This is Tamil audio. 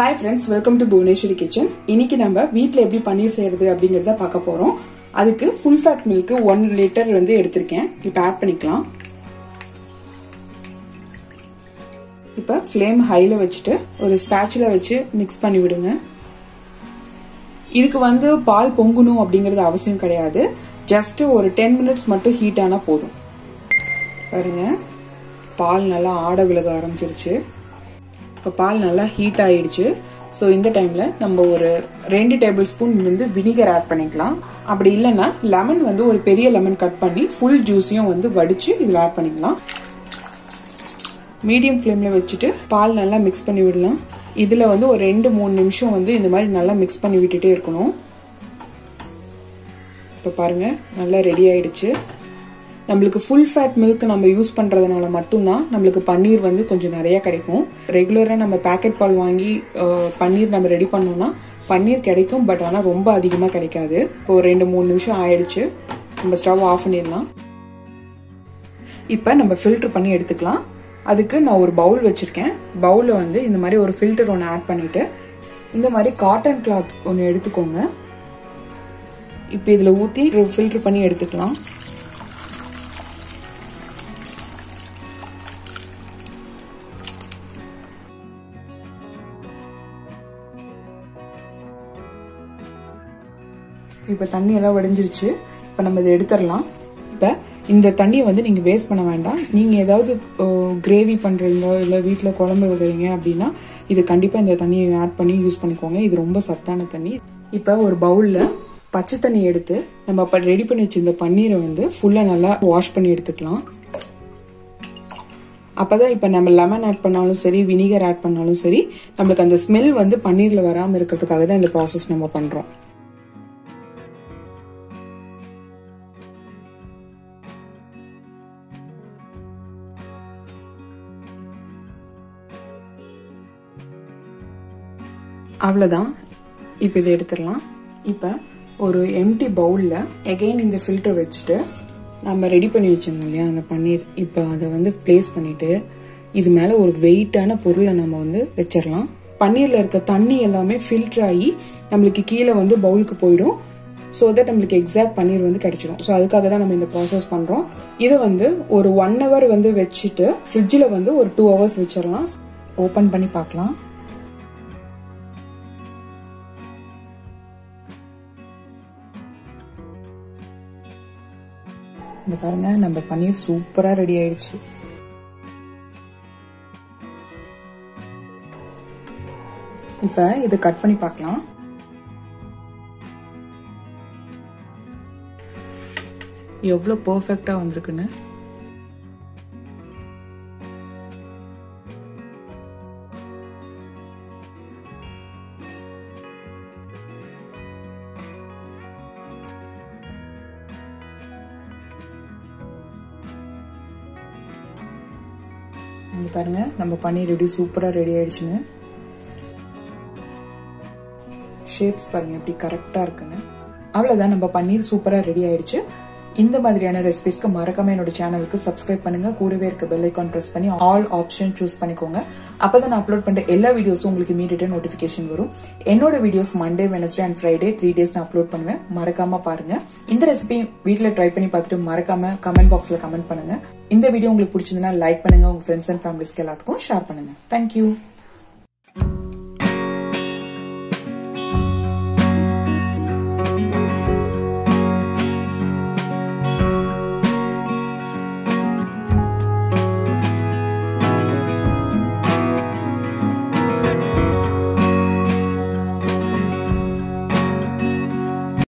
Hi friends, welcome to Bhuvaneshwari Kitchen. இன்னைக்கு நம்ம வீட்ல எப்படி பன்னீர் செய்யறது அப்படிங்கறத பார்க்க போறோம். அதுக்கு full fat milk 1 லிட்டர் வந்து எடுத்துர்க்கேன். இப்போ ஆட் பண்ணிக்கலாம். இப்போ flame highல வச்சிட்டு ஒரு spatula வச்சு mix பண்ணி விடுங்க. இதுக்கு வந்து பால் பொங்கணும் அப்படிங்கிறது அவசியம் கிடையாது. just ஒரு 10 minutes மட்டும் ஹீட் ஆனா போதும். பாருங்க. பால் நல்லா ஆட விலக ஆரம்பிச்சிருச்சு. இப்போ பால் நல்லா ஹீட் ஆயிடுச்சு. சோ இந்த டைம்ல நம்ம ஒரு 2 டேபிள்ஸ்பூன் வந்து வினிகர் ஆட் பண்ணிக்கலாம். அப்படி இல்லனா லெமன் வந்து ஒரு பெரிய லெமன் கட் பண்ணி ஃபுல் ஜூஸையும் வந்து வடிச்சு இதுல ஆட் பண்ணிக்கலாம். மீடியம் ஃப்ளேம்ல வச்சிட்டு பால் நல்லா மிக்ஸ் பண்ணி விடலாம். இதுல வந்து ஒரு 2-3 நிமிஷம் வந்து இந்த மாதிரி நல்லா மிக்ஸ் பண்ணி விட்டுட்டே இருக்கணும். இப்போ பாருங்க நல்லா ரெடி ஆயிடுச்சு. நம்மளுக்கு full fat milk நம்ம யூஸ் பண்றதுனால மட்டும் தான் நம்மளுக்கு பன்னீர் வந்து கொஞ்சம் நிறைய கிடைக்கும். ரெகுலரா நம்ம பாக்கெட் பால் வாங்கி பன்னீர் நம்ம ரெடி பண்ணோம்னா பன்னீர் கிடைக்கும், பட் ஆனா ரொம்ப அதிகமா கிடைக்காது. இப்போ 2-3 நிமிஷம் ஆயிடுச்சு. நம்ம ஸ்டவ் ஆஃப் பண்ணிடலாம். இப்போ நம்ம ஃபில்டர் பண்ணி எடுத்துக்கலாம். அதுக்கு நான் ஒரு பவுல் வச்சிருக்கேன். பவுல்ல வந்து இந்த மாதிரி ஒரு ஃபில்டர் ஒன்று ஆட் பண்ணிட்டு இந்த மாதிரி காட்டன் கிளாத் ஒன்று எடுத்துக்கோங்க. இப்போ இதுல ஊத்தி ஃபில்டர் பண்ணி எடுத்துக்கலாம். இப்ப தண்ணி எல்லாம் வடிஞ்சிருச்சு. இப்ப நம்ம இதை எடுத்துடலாம். இப்ப இந்த தண்ணியை வந்து நீங்க வேஸ்ட் பண்ண வேண்டாம். நீங்க ஏதாவது கிரேவி பண்றீங்க இல்ல வீட்டுல குழம்பு வைக்கிறீங்க அப்படின்னா இது கண்டிப்பா இந்த தண்ணியை ஆட் பண்ணி யூஸ் பண்ணிக்கோங்க. இது ரொம்ப சத்தான தண்ணி. இப்ப ஒரு பவுல்ல பச்சை தண்ணி எடுத்து நம்ம ரெடி பண்ணி வச்சிருந்த பன்னீரை வந்து ஃபுல்லா நல்லா வாஷ் பண்ணி எடுத்துக்கலாம். அப்பதான் இப்ப நம்ம லெமன் ஆட் பண்ணாலும் சரி, வினிகர் ஆட் பண்ணாலும் சரி, நம்மளுக்கு அந்த ஸ்மெல் வந்து பன்னீர்ல வராம இருக்கிறதுக்காக தான் இந்த ப்ராசஸ் நம்ம பண்றோம். அவ்வளவுதான். இப்ப இதை எடுத்துடலாம். இப்ப ஒரு எம்டி பவுல்ல அகைன் இந்த ஃபில்டர் வச்சுட்டு நம்ம ரெடி பண்ணி வச்சிருந்தோம் இல்லையா அந்த பன்னீர், இப்ப அதை வந்து பிளேஸ் பண்ணிட்டு இது மேல ஒரு வெயிட்டான பொருளை நம்ம வந்து வச்சிடலாம். பன்னீர்ல இருக்க தண்ணி எல்லாமே ஃபில்டர் ஆகி நம்மளுக்கு கீழே வந்து பவுலுக்கு போயிடும். சோ தட் நம்மளுக்கு எக்ஸாக்ட் பன்னீர் வந்து கிடைச்சிடும். சோ அதுக்காக தான் நம்ம இந்த ப்ராசஸ் பண்றோம். இதை வந்து ஒரு 1 hour வந்து வச்சுட்டு ஃப்ரிட்ஜ்ல வந்து ஒரு 2 hours வச்சிடலாம். ஓபன் பண்ணி பார்க்கலாம். இந்த பாருங்க நம்ம பன்னீர் சூப்பரா ரெடி ஆயிடுச்சு. இப்ப இது கட் பண்ணி பார்க்கலாம். எவ்வளவு பெர்ஃபெக்ட்டா வந்திருக்குன்னு. பாருங்க நம்ம பன்னீர் ரெடி சூப்பரா ரெடி ஆயிடுச்சுங்க. ஷேப்ஸ் பாருங்க எப்படி கரெக்டா இருக்குங்க. அவ்வளவுதான், நம்ம பன்னீர் சூப்பரா ரெடி ஆயிடுச்சு. இந்த மாதிரியான ரெசிபிஸ்க்கு மறக்காம என்னோட சேனலுக்கு சப்ஸ்கிரைப் பண்ணுங்க. கூடவே இருக்க பெல் ஐகான் பிரஸ் பண்ணி ஆல் ஆப்ஷன் சூஸ் பண்ணிக்கோங்க. அப்பதான் நான் அப்லோட் பண்ற எல்லா வீடியோஸும் உங்களுக்கு இமீடியட்டா நோட்டிபிகேஷன் வரும். என்னோட videos Monday, Wednesday and Friday 3 days நான் அப்லோட் பண்ணுவேன். மறக்காம பாருங்க. இந்த ரெசிபி வீட்ல ட்ரை பண்ணி பார்த்துட்டு மறக்காம கமெண்ட் பாக்ஸ்ல கமெண்ட் பண்ணுங்க. இந்த வீடியோ உங்களுக்கு பிடிச்சிருந்தா லைக் பண்ணுங்க. உங்க ஃப்ரெண்ட்ஸ் அண்ட் ஃபேமிலிஸ்க்கு எல்லாத்துக்கும் ஷேர் பண்ணுங்க. தேங்க்யூ.